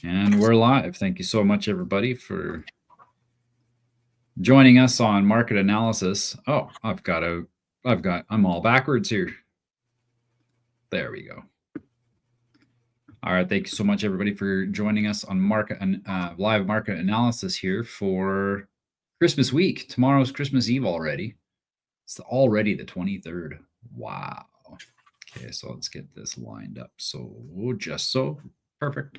And we're live. Thank you so much, everybody, for joining us on market analysis. Oh, I'm all backwards here. There we go. All right. Thank you so much, everybody, for joining us on live market analysis here for Christmas week. Tomorrow's Christmas Eve already. It's already the 23rd. Wow. Okay, so let's get this lined up. So just so perfect.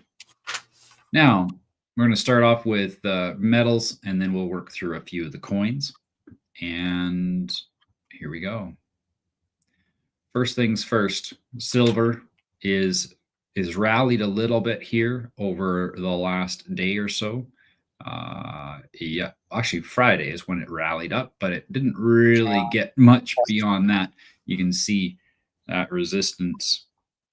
Now, we're going to start off with metals, and then we'll work through a few of the coins. And here we go. First things first, silver is rallied a little bit here over the last day or so. Yeah, actually Friday is when it rallied up, but it didn't really get much beyond that. You can see that resistance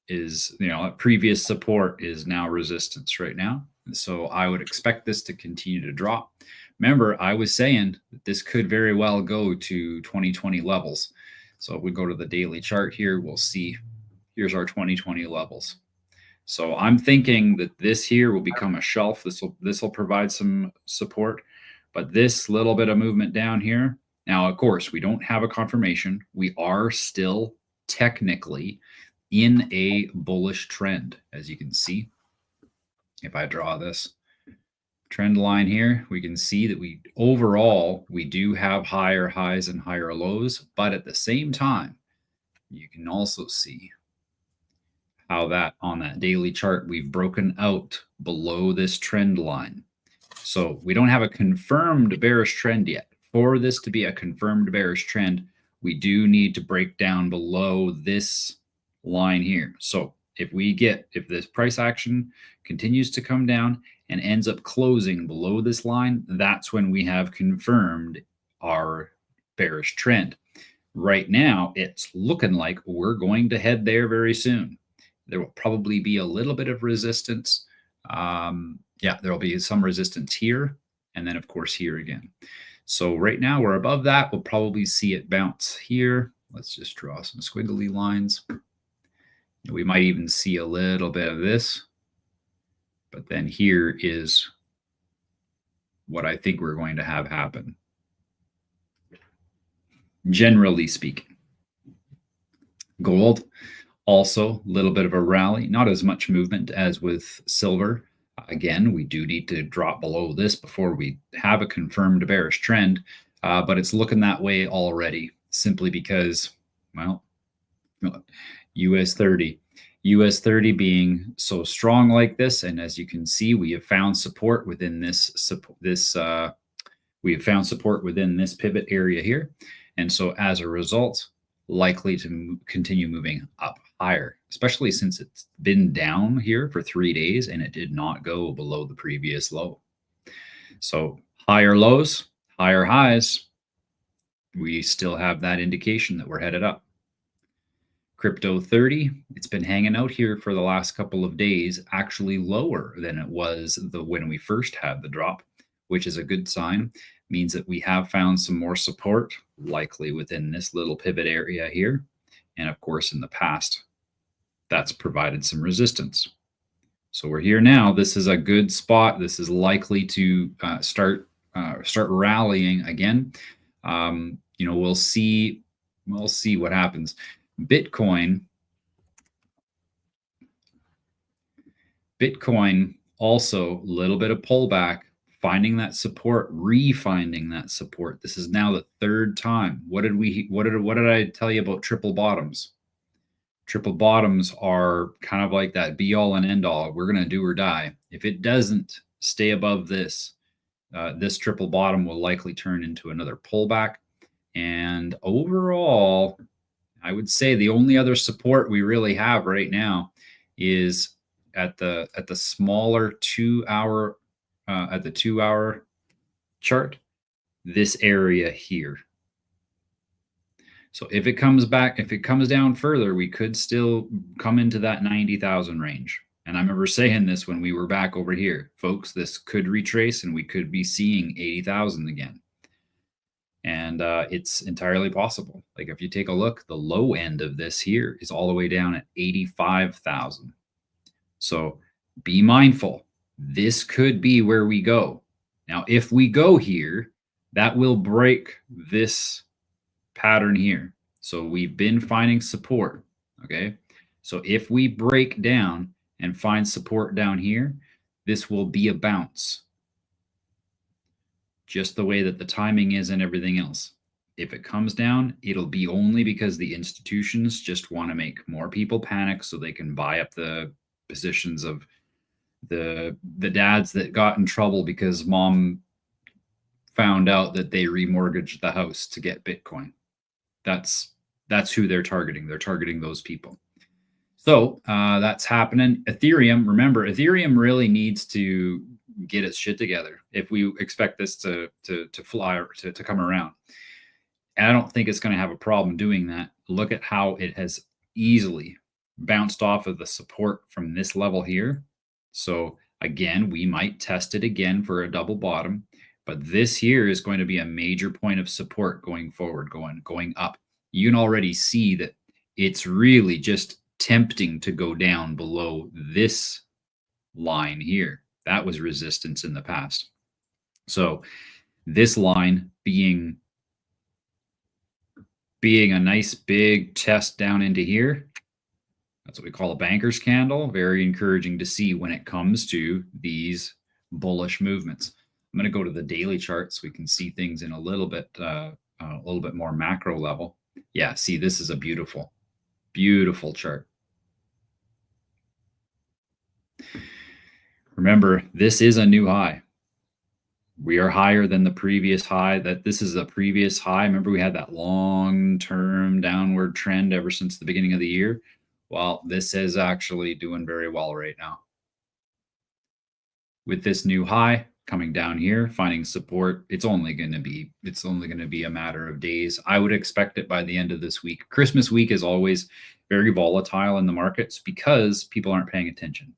is, previous support is now resistance right now. So I would expect this to continue to drop. Remember, I was saying that this could very well go to 2020 levels. So if we go to the daily chart here, we'll see here's our 2020 levels. So I'm thinking that this here will become a shelf. This will provide some support, but this little bit of movement down here. Now, of course, we don't have a confirmation. We are still technically in a bullish trend, as you can see. If I draw this trend line here, we can see that we do have higher highs and higher lows, but at the same time, you can also see how that on that daily chart, we've broken out below this trend line. So we don't have a confirmed bearish trend yet. For this to be a confirmed bearish trend, we do need to break down below this line here. So if this price action continues to come down and ends up closing below this line, that's when we have confirmed our bearish trend. Right now, it's looking like we're going to head there very soon. There will probably be a little bit of resistance. Yeah, there will be some resistance here, and then of course here again. So right now we're above that. We'll probably see it bounce here. Let's just draw some squiggly lines. We might even see a little bit of this, but then here is what I think we're going to have happen, generally speaking. Gold, also a little bit of a rally, not as much movement as with silver. Again, we do need to drop below this before we have a confirmed bearish trend, but it's looking that way already, simply because, well, US 30 being so strong like this, and as you can see, we have found support within this pivot area here, and so as a result, likely to continue moving up higher, especially since it's been down here for 3 days and it did not go below the previous low. So higher lows, higher highs, we still have that indication that we're headed up. Crypto 30, it's been hanging out here for the last couple of days, actually lower than it was when we first had the drop, which is a good sign. Means that we have found some more support, likely within this little pivot area here. And of course, in the past, that's provided some resistance. So we're here now. This is a good spot. This is likely to start rallying again. We'll see what happens. Bitcoin also a little bit of pullback, finding that support, re-finding that support. This is now the third time. What did I tell you about triple bottoms? Triple bottoms are kind of like that be all and end all. We're going to do or die. If it doesn't stay above this, this triple bottom will likely turn into another pullback. And overall, I would say the only other support we really have right now is at the smaller 2 hour at the 2 hour chart, this area here. So if it comes down further, we could still come into that 90,000 range. And I remember saying this when we were back over here, folks, this could retrace and we could be seeing 80,000 again. And it's entirely possible. Like if you take a look, the low end of this here is all the way down at 85,000. So be mindful. This could be where we go. Now, if we go here, that will break this pattern here. So we've been finding support. Okay. So if we break down and find support down here, this will be a bounce, just the way that the timing is and everything else. If it comes down, it'll be only because the institutions just want to make more people panic so they can buy up the positions of the dads that got in trouble because mom found out that they remortgaged the house to get Bitcoin. That's who they're targeting. They're targeting those people. So that's happening. Ethereum, remember, Ethereum really needs to get its shit together if we expect this to fly or to come around. And I don't think it's going to have a problem doing that. Look at how it has easily bounced off of the support from this level here. So again, we might test it again for a double bottom, but this here is going to be a major point of support going forward, going up. You can already see that it's really just tempting to go down below this line here. That was resistance in the past. So this line being a nice big test down into here, that's what we call a banker's candle. Very encouraging to see when it comes to these bullish movements. I'm going to go to the daily chart so we can see things in a little bit more macro level. Yeah, see, this is a beautiful, beautiful chart. Remember, this is a new high. We are higher than the previous high. That this is a previous high. Remember, we had that long-term downward trend ever since the beginning of the year. Well, this is actually doing very well right now. With this new high coming down here, finding support, it's only going to be a matter of days. I would expect it by the end of this week. Christmas week is always very volatile in the markets because people aren't paying attention.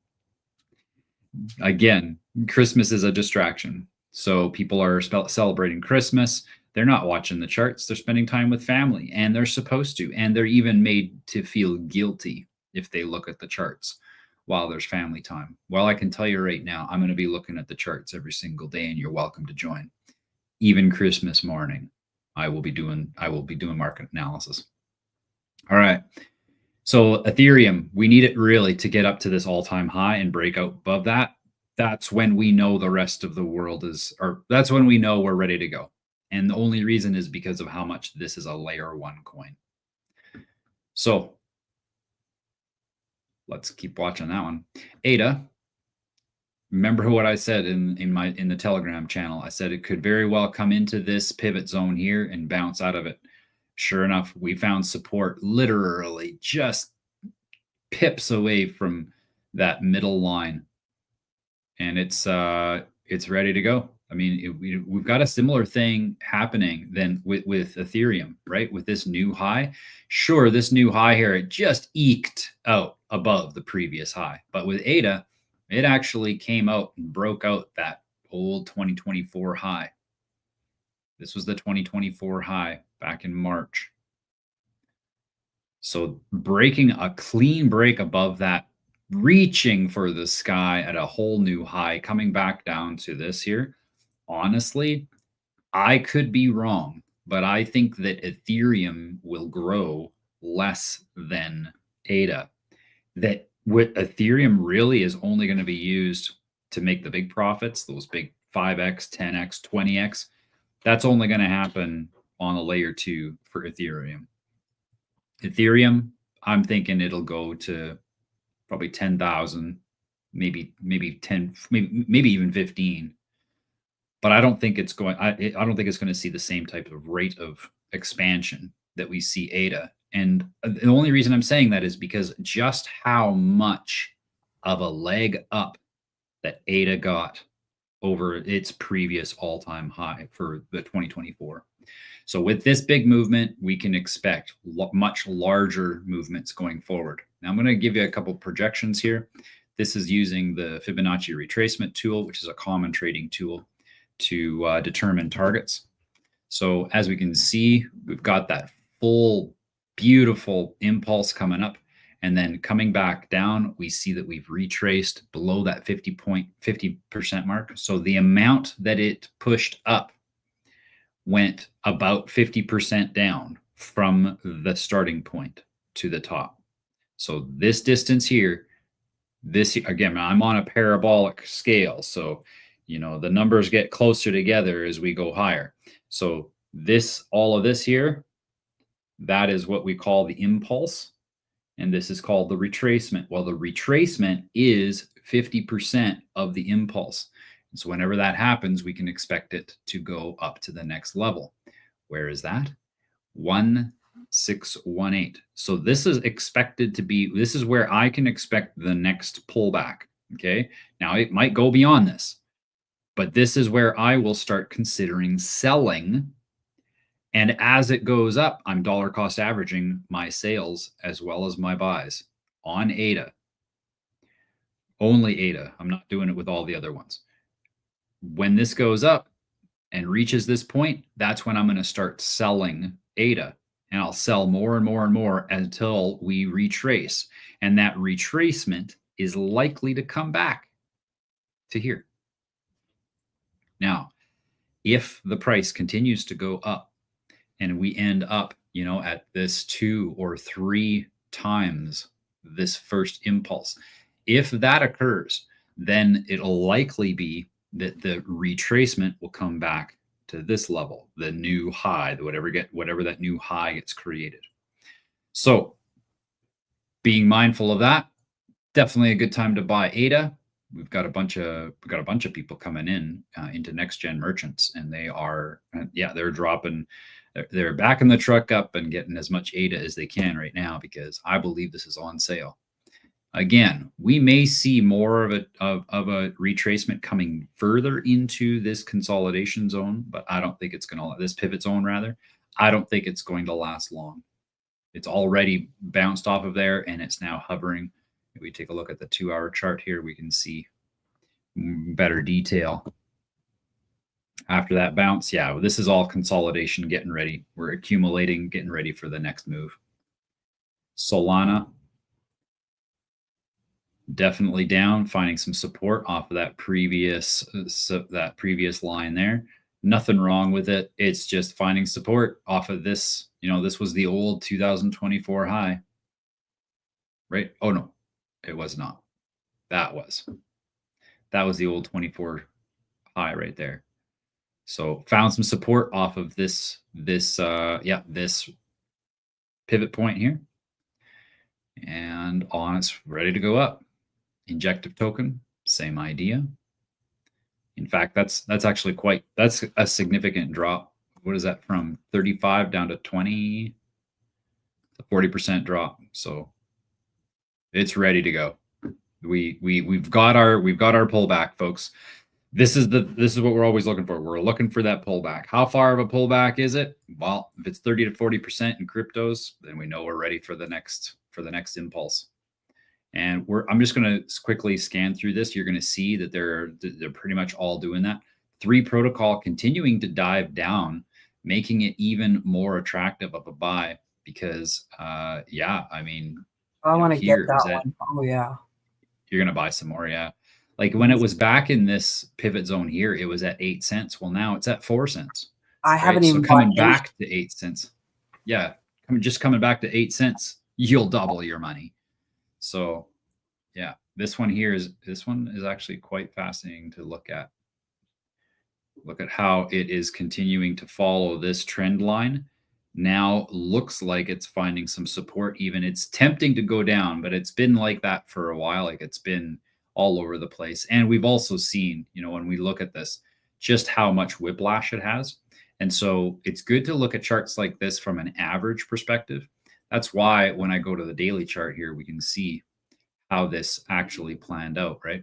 Again, Christmas is a distraction. So people are celebrating Christmas. They're not watching the charts. They're spending time with family, and they're supposed to. And they're even made to feel guilty if they look at the charts while there's family time. Well, I can tell you right now, I'm going to be looking at the charts every single day, and you're welcome to join. Even Christmas morning, I will be doing market analysis. All right. So Ethereum, we need it really to get up to this all-time high and break out above that. That's when we know the rest of the world that's when we know we're ready to go. And the only reason is because of how much this is a layer 1 coin. So let's keep watching that one. ADA, remember what I said in the Telegram channel. I said it could very well come into this pivot zone here and bounce out of it. Sure enough, we found support literally just pips away from that middle line, and it's ready to go. I mean, we've got a similar thing happening then with Ethereum, right? With this new high. Sure, this new high here, it just eked out above the previous high. But with ADA, it actually came out and broke out that old 2024 high. This was the 2024 high back in March. So breaking a clean break above that, reaching for the sky at a whole new high, coming back down to this here. Honestly, I could be wrong, but I think that Ethereum will grow less than ADA. That with Ethereum really is only going to be used to make the big profits, those big 5x, 10x, 20x. That's only going to happen on a layer 2 for Ethereum. Ethereum, I'm thinking it'll go to probably 10,000, maybe 10, maybe even 15. But I don't think it's going. I don't think it's going to see the same type of rate of expansion that we see ADA. And the only reason I'm saying that is because just how much of a leg up that ADA got over its previous all-time high for the 2024. So with this big movement, we can expect much larger movements going forward. Now I'm going to give you a couple projections here. This is using the Fibonacci retracement tool, which is a common trading tool to determine targets. So as we can see, we've got that full, beautiful impulse coming up. And then coming back down, we see that we've retraced below that 50% mark. So the amount that it pushed up went about 50% down from the starting point to the top. So this distance here, this again, I'm on a parabolic scale. So, the numbers get closer together as we go higher. So all of this here, that is what we call the impulse. And this is called the retracement. Well, the retracement is 50% of the impulse. And so whenever that happens, we can expect it to go up to the next level. Where is that? 1618. So this is expected to be, this is where I can expect the next pullback. Okay. Now it might go beyond this, but this is where I will start considering selling. And as it goes up, I'm dollar cost averaging my sales as well as my buys on ADA. Only ADA. I'm not doing it with all the other ones. When this goes up and reaches this point, that's when I'm going to start selling ADA. And I'll sell more and more and more until we retrace. And that retracement is likely to come back to here. Now, if the price continues to go up and we end up, at this 2 or 3 times this first impulse, if that occurs, then it'll likely be that the retracement will come back to this level, the new high, whatever that new high gets created. So being mindful of that, definitely a good time to buy ADA. We've got a bunch of people coming into NextGen merchants, and they're dropping, they're backing the truck up and getting as much ADA as they can right now, because I believe this is on sale. Again, we may see more of a retracement coming further into this consolidation zone, but I don't think it's going to, this pivot zone rather, I don't think it's going to last long. It's already bounced off of there and it's now hovering. If we take a look at the 2-hour chart here, we can see better detail. After that bounce, yeah, this is all consolidation, getting ready. We're accumulating, getting ready for the next move. Solana, definitely down, finding some support off of that previous line there. Nothing wrong with it. It's just finding support off of this. This was the old 2024 high, right? Oh no, it was not. That was the old 24 high right there. So found some support off of this pivot point here, and on it's ready to go up. Injective token, same idea. In fact, that's actually that's a significant drop. What is that, from 35 down to 20? It's a 40% drop. So it's ready to go. We've got our pullback, folks. This is what we're always looking for. We're looking for that pullback. How far of a pullback is it? Well, if it's 30 to 40% in cryptos, then we know we're ready for the next impulse. And I'm just going to quickly scan through this. You're going to see that they're pretty much all doing that. 3 protocol continuing to dive down, making it even more attractive of a buy, because I mean, I want to get that one. Oh yeah. You're going to buy some more. Yeah. Like when it was back in this pivot zone here, it was at 8 cents. Well, now it's at 4 cents. I haven't even coming back to 8 cents. Yeah. Just coming back to 8 cents, you'll double your money. So yeah, this one is actually quite fascinating to look at. Look at how it is continuing to follow this trend line. Now looks like it's finding some support. Even it's tempting to go down, but it's been like that for a while. Like it's been all over the place. And we've also seen, when we look at this, just how much whiplash it has. And so it's good to look at charts like this from an average perspective. That's why when I go to the daily chart here, we can see how this actually planned out, right?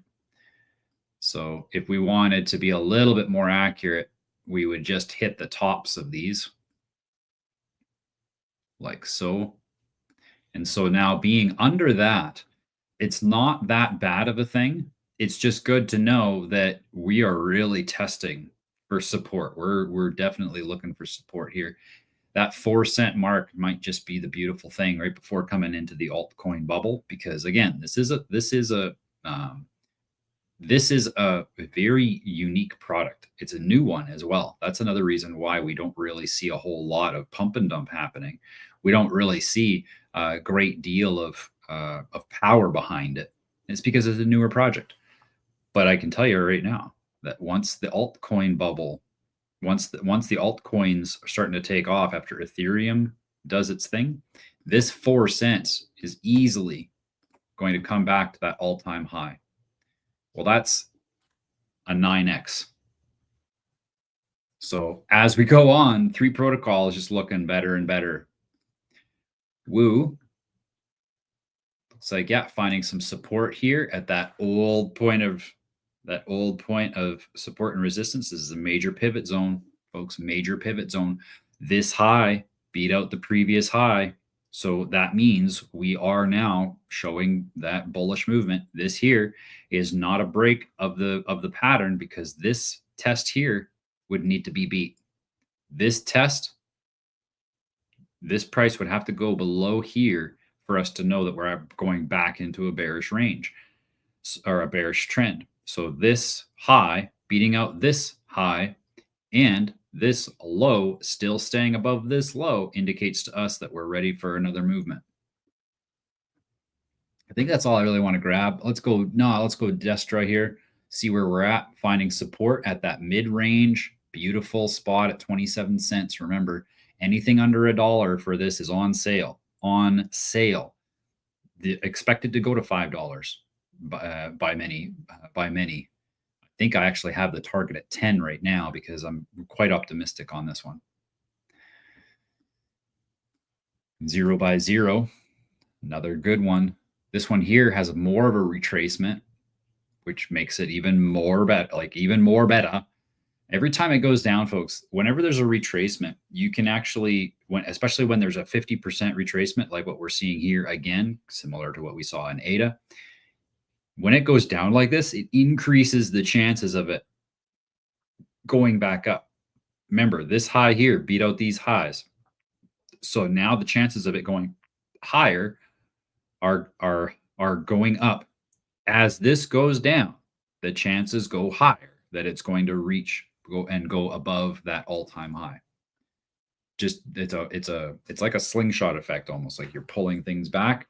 So if we wanted to be a little bit more accurate, we would just hit the tops of these like so. And so now being under that, it's not that bad of a thing. It's just good to know that we are really testing for support. We're definitely looking for support here. that 4-cent mark might just be the beautiful thing right before coming into the altcoin bubble, because again, this is a very unique product. It's a new one as well. That's another reason why we don't really see a whole lot of pump and dump happening. We don't really see a great deal of power behind it. It's because it's a newer project. But I can tell you right now that once the altcoin bubble, once the altcoins are starting to take off after Ethereum does its thing, this 4 cents is easily going to come back to that all-time high. Well, that's a 9x. So as we go on, 3 protocol is just looking better and better. Woo. Looks like, yeah, finding some support here at that old point of support and resistance. This is a major pivot zone, folks, major pivot zone. This high beat out the previous high. So that means we are now showing that bullish movement. This here is not a break of the pattern, because this test here would need to be beat. This test, this price would have to go below here for us to know that we're going back into a bearish range or a bearish trend. So this high beating out this high and this low still staying above this low indicates to us that we're ready for another movement. I think that's all I really want to grab. Let's go Destra here, see where we're at, finding support at that mid-range, beautiful spot at 27 cents. Remember, anything under $1 for this is on sale. On sale. Expected to go to $5 by many. I think I actually have the target at 10 right now because I'm quite optimistic on this one. 0 by 0, another good one. This one here has more of a retracement, which makes it even more better. Every time it goes down, folks, whenever there's a retracement, you can actually, especially when there's a 50% retracement, like what we're seeing here, again, similar to what we saw in ADA, when it goes down like this, it increases the chances of it going back up. Remember, this high here beat out these highs. So now the chances of it going higher are going up. As this goes down, the chances go higher that it's going to go above that all-time high. Just it's like a slingshot effect, almost like you're pulling things back,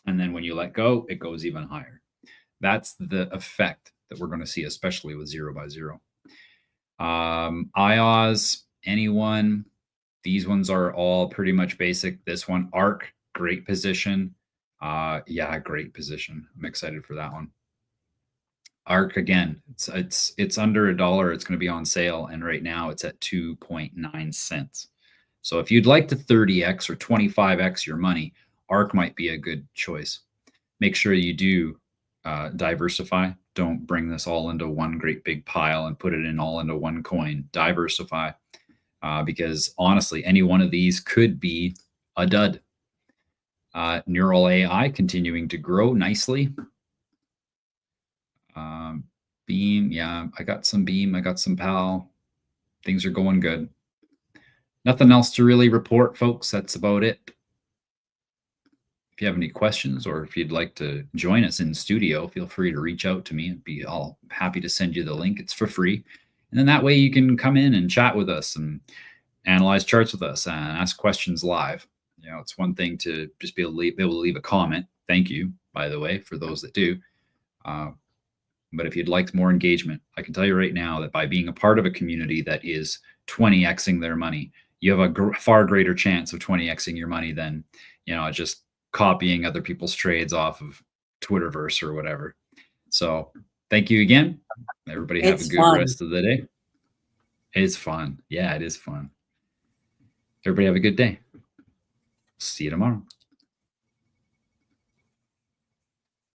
and then when you let go, it goes even higher. That's the effect that we're going to see, especially with 0 by 0. IOS, anyone, these ones are all pretty much basic. This one, ARC, great position. Yeah, great position. I'm excited for that one. ARC, again, it's under $1. It's going to be on sale, and right now it's at 2.9 cents. So if you'd like to 30x or 25x your money, ARC might be a good choice. Make sure you do diversify. Don't bring this all into one great big pile and put it in all into one coin. Diversify, because honestly, any one of these could be a dud. Neural AI continuing to grow nicely. Beam, yeah, I got some Beam, I got some PAL. Things are going good. Nothing else to really report, folks. That's about it. If you have any questions or if you'd like to join us in studio, feel free to reach out to me. I'd be all happy to send you the link. It's for free. And then that way you can come in and chat with us and analyze charts with us and ask questions live. You know, it's one thing to just be able to leave a comment. Thank you, by the way, for those that do. But if you'd like more engagement, I can tell you right now that by being a part of a community that is 20xing their money, you have a far greater chance of 20xing your money than, you know, just copying other people's trades off of Twitterverse or whatever. So thank you again. Everybody have a good rest of the day. It's fun. Yeah, it is fun. Everybody have a good day. See you tomorrow.